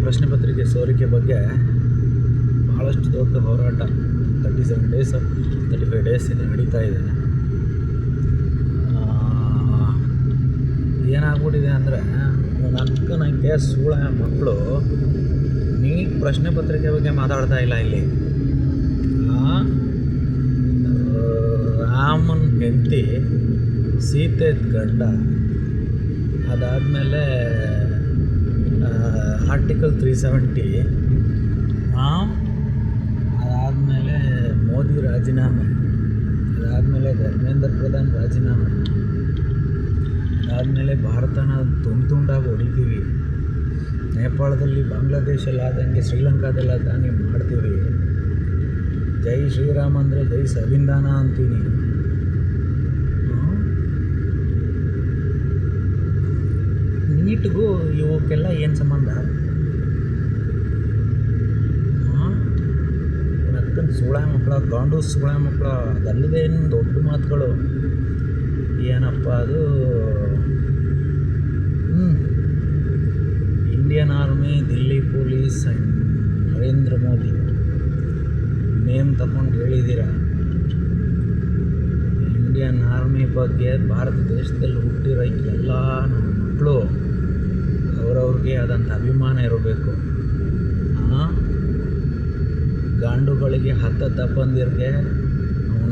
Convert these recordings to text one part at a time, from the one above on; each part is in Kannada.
ಪ್ರಶ್ನೆ ಪತ್ರಿಕೆ ಸೋರಿಕೆ ಬಗ್ಗೆ ಭಾಳಷ್ಟು ದೊಡ್ಡ ಹೋರಾಟ 37 ಡೇಸ್ 35 ಡೇಸ್ ನಡೀತಾ ಇದೆ. ಏನಾಗ್ಬಿಟ್ಟಿದೆ ಅಂದರೆ ನನಗೆ ಸೂಳ ಮಕ್ಕಳು ನೀಟ್ ಪ್ರಶ್ನೆ ಪತ್ರಿಕೆ ಬಗ್ಗೆ ಮಾತಾಡ್ತಾ ಇಲ್ಲ. ಇಲ್ಲಿ ರಾಮನ ಹೆಂಡತಿ ಸೀತೆ ಗಂಡ, ಅದಾದಮೇಲೆ ಆರ್ಟಿಕಲ್ 370, ಅದಾದಮೇಲೆ ಮೋದಿ ರಾಜೀನಾಮೆ, ಅದಾದಮೇಲೆ ಧರ್ಮೇಂದ್ರ ಪ್ರಧಾನ್ ರಾಜೀನಾಮೆ, ಅದಾದಮೇಲೆ ಭಾರತನ ತುಂಡಾಗಿ ಹೊಡಿತೀವಿ, ನೇಪಾಳದಲ್ಲಿ ಬಾಂಗ್ಲಾದೇಶಲ್ಲಿ ಆದಂಗೆ ಶ್ರೀಲಂಕಾದಲ್ಲಿ ಆದಂಗೆ ಮಾಡ್ತೀವಿ, ಜೈ ಶ್ರೀರಾಮ ಅಂದರೆ ಜೈ ಸಂವಿಧಾನ ಅಂತೀನಿ. ನೀಟ್ಗೂ ಇವಕ್ಕೆಲ್ಲ ಏನು ಸಂಬಂಧ? ನಕ್ಕನ್ ಸುಳ ಮಕ್ಕಳ, ಗಾಂಡು ಸುಳ ಮಕ್ಕಳ, ಅದಲ್ಲದೆ ಏನು ದೊಡ್ಡ ಮಾತುಗಳು. ಏನಪ್ಪ ಅದು, Indian army, Delhi police and Narendra Modi name ತಗೊಂಡು ಹೇಳಿದ್ದೀರ. ಇಂಡಿಯನ್ ಆರ್ಮಿ ಬಗ್ಗೆ ಭಾರತ ದೇಶದಲ್ಲಿ ಹುಟ್ಟಿರೋ ಎಲ್ಲ ನಮ್ಮ ಮಕ್ಕಳು ಅವರವ್ರಿಗೆ ಆದಂಥ ಅಭಿಮಾನ ಇರಬೇಕು. ಗಾಂಡುಗಳಿಗೆ ಬಂದಿರ್ಗೆ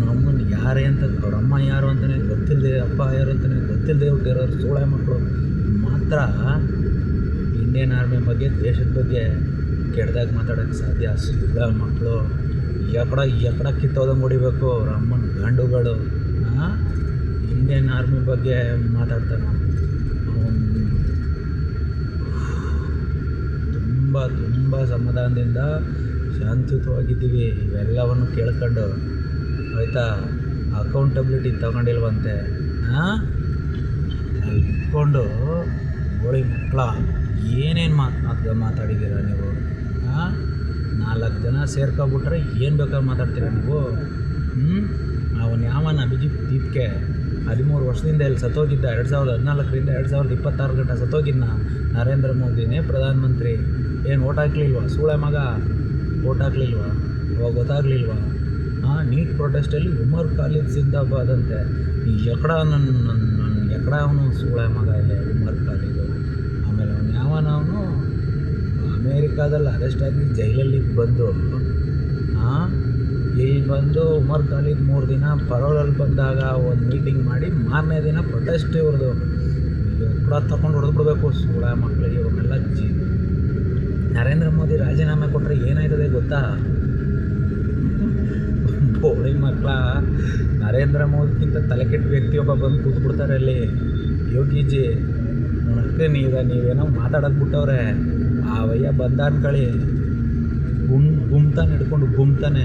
ನಮ್ಮನ್ನು ಯಾರೇ ಅಂತ, ಅವ್ರ ಅಮ್ಮ ಯಾರು ಅಂತಲೇ ಗೊತ್ತಿಲ್ಲದೆ, ಅಪ್ಪ ಯಾರು ಅಂತಲೇ ಗೊತ್ತಿಲ್ಲದೆ ಹುಟ್ಟಿರೋರು ಸೋಳೆ ಮಕ್ಕಳು ಮಾತ್ರ ಇಂಡಿಯನ್ ಆರ್ಮಿ ಬಗ್ಗೆ, ದೇಶದ ಬಗ್ಗೆ ಕೆಡ್ದಾಗ ಮಾತಾಡೋಕ್ಕೆ ಸಾಧ್ಯ. ಸುಳ್ಳ ಮಕ್ಕಳು ಎಕಡ ಕಿತ್ತೋದಂಗೆ ಹೊಡಿಬೇಕು ಅವ್ರ ಅಮ್ಮನ ಗಾಂಡುಗಳು. ಇಂಡಿಯನ್ ಆರ್ಮಿ ಬಗ್ಗೆ ಮಾತಾಡ್ತಾನೆ ತುಂಬ ಸಮಾಧಾನದಿಂದ ಶಾಂತಿಯುತವಾಗಿದ್ದೀವಿ. ಇವೆಲ್ಲವನ್ನು ಕೇಳ್ಕೊಂಡು ಆಯಿತಾ, ಅಕೌಂಟಬಿಲಿಟಿ ತಗೊಂಡಿಲ್ವಂತೆ. ಇಟ್ಕೊಂಡು ಗೋಳಿ ಮಕ್ಕಳ ಏನೇನು ಮಾತಾಡಿದ್ದೀರ ನೀವು? 4 ಜನ ಸೇರ್ಕೊಬಿಟ್ರೆ ಏನು ಬೇಕಾದ್ರೆ ಮಾತಾಡ್ತೀರ ನೀವು? ಅವನು ಯಾವನ ಅಭಿಜಿತ್ ದೀಪ್ಗೆ 13 ವರ್ಷದಿಂದ ಇಲ್ಲಿ ಸತ್ತೋಗಿದ್ದ, 2014ರಿಂದ 2026 ಗಂಟೆ ಸತ್ತೋಗಿದ್ದ ನರೇಂದ್ರ ಮೋದಿನೇ ಪ್ರಧಾನಮಂತ್ರಿ. ಏನು ಓಟ್ ಹಾಕ್ಲಿಲ್ವಾ ಸೂಳೆ ಮಗ? ಓಟ್ ಹಾಕ್ಲಿಲ್ವಾ? ಅವಾಗ ಗೊತ್ತಾಗಲಿಲ್ವಾ? ನೀಟ್ ಪ್ರೊಟೆಸ್ಟಲ್ಲಿ ಉಮರ್ ಖಾಲಿದ್ ಜಿಂದಾಬಾದ್ ಅಂತೆ. ಈ ಎಕಡ ಅವನು ಸೂಳೆ ಮಗ ಇಲ್ಲ ಉಮರ್ ಖಾಲಿದು. ಆಮೇಲೆ ಅವನು ಅಮೇರಿಕಾದಲ್ಲಿ ಅರೆಸ್ಟ್ ಆಗಿ ಜೈಲಲ್ಲಿ ಬಂದು ಇಲ್ಲಿ ಬಂದು ಉಮರ್ ಖಾಲಿದ್ 3 ದಿನ ಪರೋಲಲ್ಲಿ ಬಂದಾಗ ಒಂದು ಮೀಟಿಂಗ್ ಮಾಡಿ 4ನೇ ದಿನ ಪ್ರೊಟೆಸ್ಟ್ ಇವ್ರದ್ದು ಕೂಡ ತಗೊಂಡು ಹೊಡೆದ್ಬಿಡ್ಬೇಕು ಸೂಳೆ ಮಕ್ಕಳಿಗೆ. ಇವನ್ನೆಲ್ಲ ನರೇಂದ್ರ ಮೋದಿ ರಾಜೀನಾಮೆ ಕೊಟ್ಟರೆ ಏನಾಯ್ತದೆ ಗೊತ್ತಾ? ಬೋಳಿ ಮಕ್ಕಳ, ನರೇಂದ್ರ ಮೋದಿಗಿಂತ ತಲೆಕೆಟ್ಟ ವ್ಯಕ್ತಿಯೊಬ್ಬ ಬಂದು ಕೂತ್ಬಿಡ್ತಾರೆ ಅಲ್ಲಿ. ಯೋಗಿಜಿ ನಕ್ಕೆ ನೀವೇನೋ ಮಾತಾಡೋದು ಬಿಟ್ಟವ್ರೆ. ಆ ವಯ್ಯ ಬಂದ ಅನ್ಕೊಳ್ಳಿ, ಗುಮ್ತಾನೆ ಹಿಡ್ಕೊಂಡು ಗುಮ್ತಾನೆ